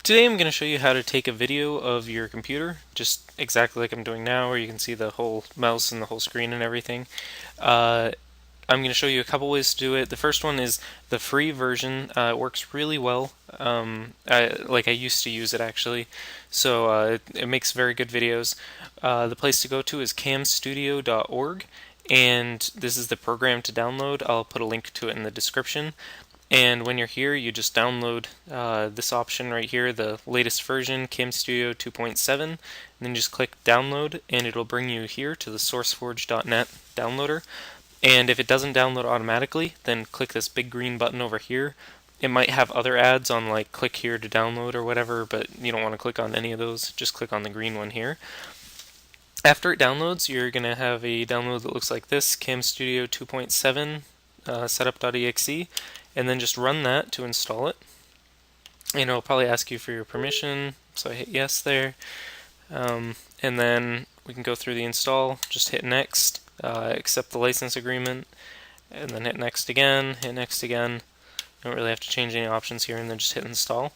Today I'm going to show you how to take a video of your computer, just exactly like I'm doing now, where you can see the whole mouse and the whole screen and everything. Uh, I'm going to show you a couple ways to do it. The first one is the free version. It works really well. I used to use it actually, so it makes very good videos. The place to go to is camstudio.org, and this is the program to download. I'll put a link to it in the description. And when you're here, you just download this option right here, the latest version, Cam Studio 2.7, and then just click download, and it'll bring you here to the sourceforge.net downloader. And if it doesn't download automatically, then click this big green button over here. It might have other ads on like click here to download or whatever, but you don't want to click on any of those. Just click on the green one here. After it downloads, you're going to have a download that looks like this, Cam Studio 2.7 setup.exe, and then just run that to install it. And it'll probably ask you for your permission, so I hit yes there. And then we can go through the install, just hit next, accept the license agreement, and then hit next again, hit next again. Don't really have to change any options here, and then just hit install.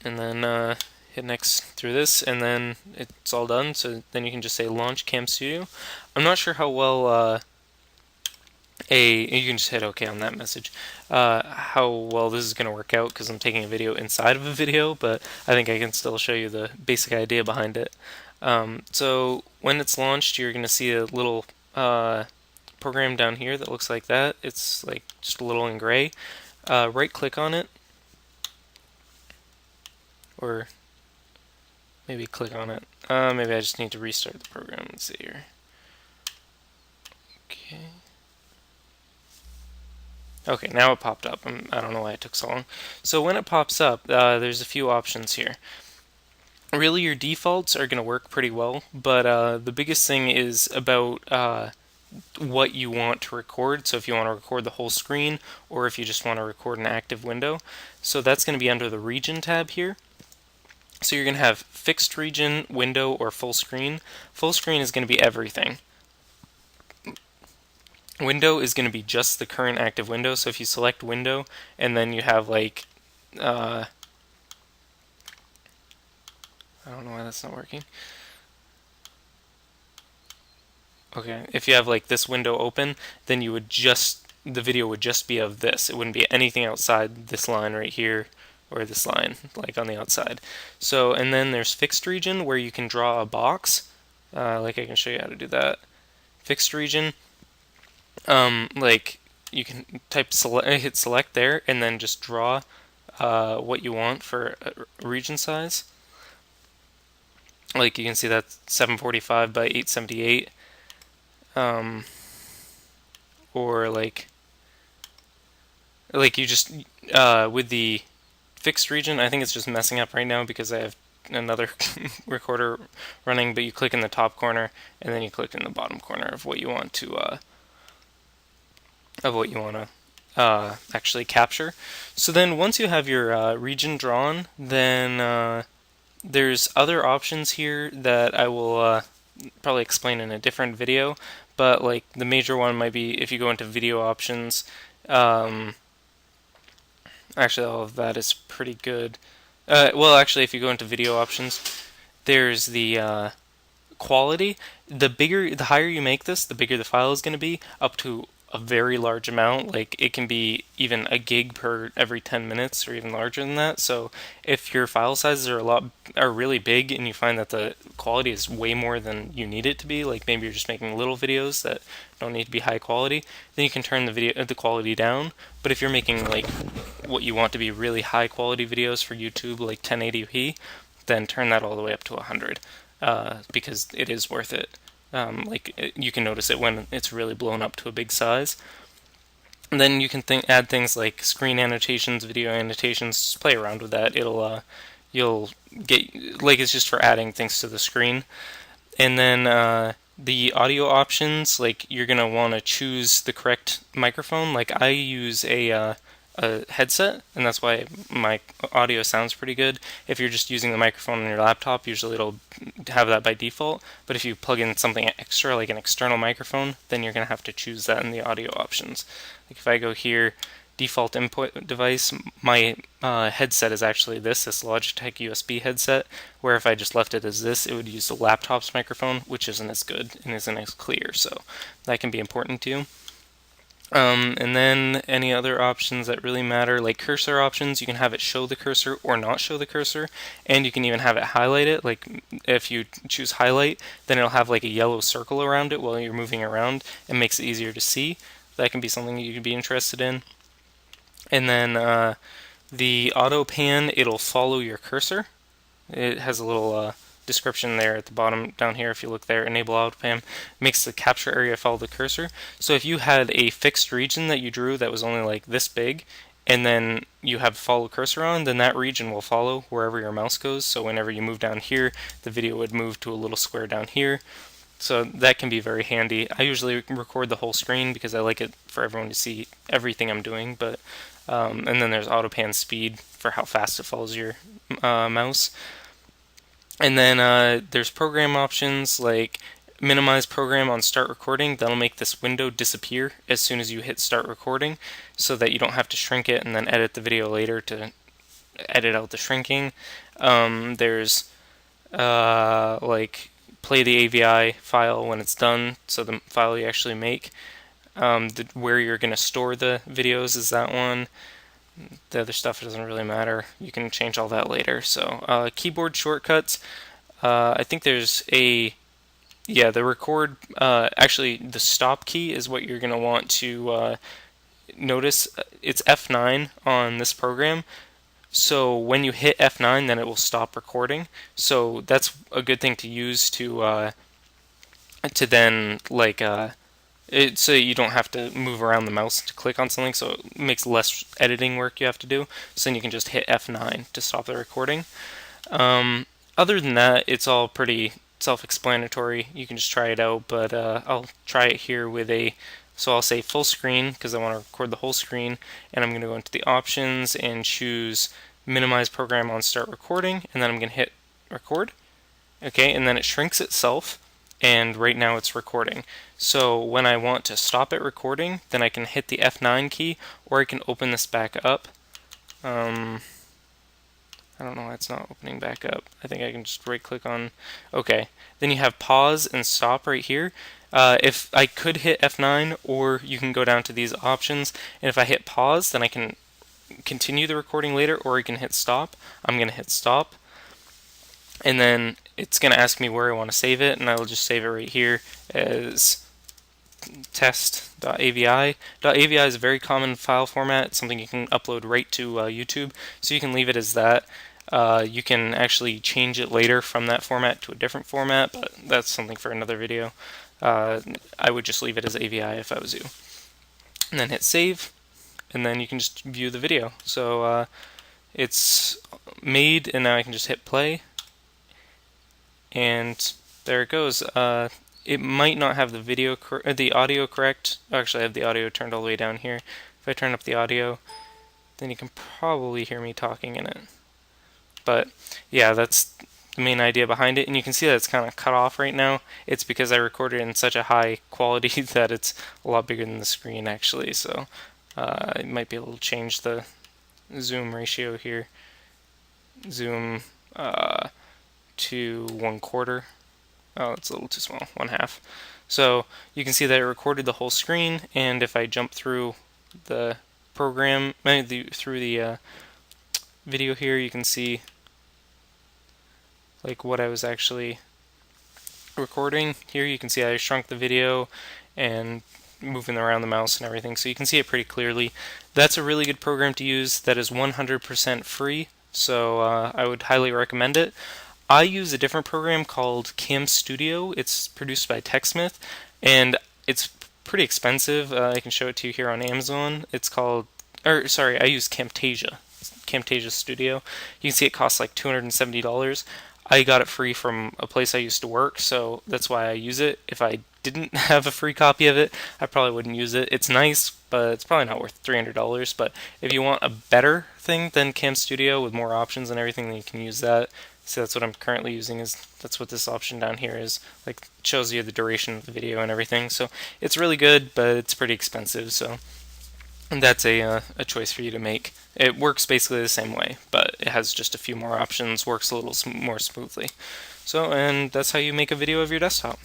And then hit next through this, and then it's all done. So then you can just say launch Cam Studio. I'm not sure how well you can just hit OK on that message. How well this is going to work out because I'm taking a video inside of a video, but I think I can still show you the basic idea behind it. So when it's launched, you're going to see a little program down here that looks like that. It's like just a little in gray. Right click on it, or maybe click on it. Maybe I just need to restart the program. Let's see here. Okay. Okay, now it popped up. I don't know why it took so long. So when it pops up, there's a few options here. Really, your defaults are going to work pretty well, but the biggest thing is about what you want to record. So if you want to record the whole screen, or if you just want to record an active window. So that's going to be under the region tab here. So you're going to have fixed region, window, or full screen. Full screen is going to be everything. Window is going to be just the current active window. So if you select window and then you have like, I don't know why that's not working. Okay, if you have like this window open, then you would the video would just be of this. It wouldn't be anything outside this line right here or this line, like on the outside. So, and then there's fixed region where you can draw a box. Like I can show you how to do that. Fixed region. Like you can hit select there, and then just draw what you want for a region size. Like you can see that's 745 by 878. Or like you just with the fixed region, I think it's just messing up right now because I have another recorder running. But you click in the top corner, and then you click in the bottom corner of what you want to actually capture. So then once you have your region drawn, then there's other options here that I will probably explain in a different video. But like the major one might be if you go into video options. Actually, all of that is pretty good. Well, actually, if you go into video options, there's the quality. The higher you make this, the bigger the file is going to be, up to a very large amount. Like it can be even a gig per every 10 minutes or even larger than that. So if your file sizes are really big and you find that the quality is way more than you need it to be, like maybe you're just making little videos that don't need to be high quality, then you can turn the quality down. But if you're making like what you want to be really high quality videos for YouTube, like 1080p, then turn that all the way up to 100. Because it is worth it. You can notice it when it's really blown up to a big size. And then you can add things like screen annotations, video annotations. Just play around with that. You'll get like it's just for adding things to the screen. And then the audio options, like you're gonna want to choose the correct microphone. Like I use a headset, and that's why my audio sounds pretty good. If you're just using the microphone on your laptop, usually it'll have that by default. But if you plug in something extra, like an external microphone, then you're going to have to choose that in the audio options. Like if I go here default input device. My headset is actually this Logitech USB headset, where if I just left it as this, it would use the laptop's microphone, which isn't as good and isn't as clear, so that can be important too. And then any other options that really matter, like cursor options, you can have it show the cursor or not show the cursor, and you can even have it highlight it. Like if you choose highlight, then it'll have like a yellow circle around it while you're moving around and makes it easier to see. That can be something you could be interested in. And then the auto pan, it'll follow your cursor. It has a little description there at the bottom down here. If you look there, enable auto pan makes the capture area follow the cursor. So if you had a fixed region that you drew that was only like this big, and then you have follow cursor on, then that region will follow wherever your mouse goes. So whenever you move down here, the video would move to a little square down here. So that can be very handy. I usually record the whole screen because I like it for everyone to see everything I'm doing. But and then there's auto pan speed for how fast it follows your mouse. And then there's program options like minimize program on start recording. That'll make this window disappear as soon as you hit start recording, so that you don't have to shrink it and then edit the video later to edit out the shrinking. There's like play the AVI file when it's done, so the file you actually make. Where you're going to store the videos is that one. The other stuff doesn't really matter. You can change all that later. So keyboard shortcuts. I think there's the record. Actually, the stop key is what you're going to want to notice. It's F9 on this program. So when you hit F9, then it will stop recording. So that's a good thing to use to then so you don't have to move around the mouse to click on something, so it makes less editing work you have to do. So then you can just hit F9 to stop the recording. Other than that, it's all pretty self-explanatory. You can just try it out, but I'll try it here with so I'll say full screen because I want to record the whole screen, and I'm going to go into the options and choose minimize program on start recording, and then I'm going to hit record. Okay, and then it shrinks itself, and right now it's recording. So when I want to stop it recording, then I can hit the F9 key, or I can open this back up. I don't know why it's not opening back up. I think I can just right click on, okay. Then you have pause and stop right here. If I could hit F9, or you can go down to these options, and if I hit pause, then I can continue the recording later, or I can hit stop. I'm going to hit stop. And then it's going to ask me where I want to save it, and I'll just save it right here as test.avi. .avi is a very common file format. It's something you can upload right to YouTube, so you can leave it as that. You can actually change it later from that format to a different format, but that's something for another video. I would just leave it as AVI if I was you. And then hit save, and then you can just view the video. So it's made, and now I can just hit play. And there it goes. It might not have the audio correct. Actually, I have the audio turned all the way down here. If I turn up the audio, then you can probably hear me talking in it. But yeah, that's the main idea behind it. And you can see that it's kind of cut off right now. It's because I recorded in such a high quality that it's a lot bigger than the screen actually. So I might be able to change the zoom ratio here. Zoom to 1/4. Oh, it's a little too small, 1/2. So you can see that it recorded the whole screen, and if I jump through the program, through the video here, you can see like what I was actually recording. Here you can see I shrunk the video and moving around the mouse and everything, so you can see it pretty clearly. That's a really good program to use that is 100% free, so I would highly recommend it. I use a different program called Cam Studio. It's produced by TechSmith, and it's pretty expensive. I can show it to you here on Amazon. It's called, I use Camtasia Studio. You can see it costs like $270. I got it free from a place I used to work, so that's why I use it. If I didn't have a free copy of it, I probably wouldn't use it. It's nice, but it's probably not worth $300. But if you want a better thing than Cam Studio with more options and everything, then you can use that. So that's what I'm currently using. That's what this option down here is. Like, it shows you the duration of the video and everything. So it's really good, but it's pretty expensive. So And that's a choice for you to make. It works basically the same way, but it has just a few more options, works a little more smoothly. So, and that's how you make a video of your desktop.